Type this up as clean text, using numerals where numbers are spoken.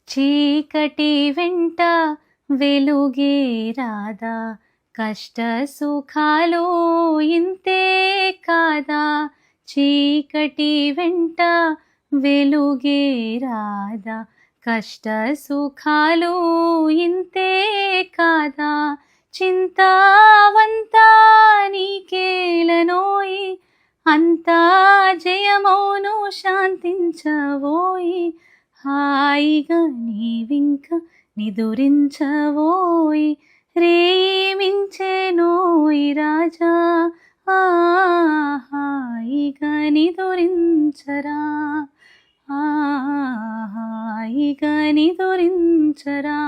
చీకటి వెంట వెలుగే రాదా, కష్ట సుఖాలు ఇంతే కాదా. చీకటి వెంట వెలుగే రాదా, కష్ట సుఖాలు ఇంతే కాదా. చింతావంతా నీకేలనోయి, అంతా జయమౌను శాంతించవోయి. హాయిగా నీవింక నిదురించవోయి, రేమించెనోయి రాజా. హాయిగా నిదురించరా, హాయిగా నిదురించరా.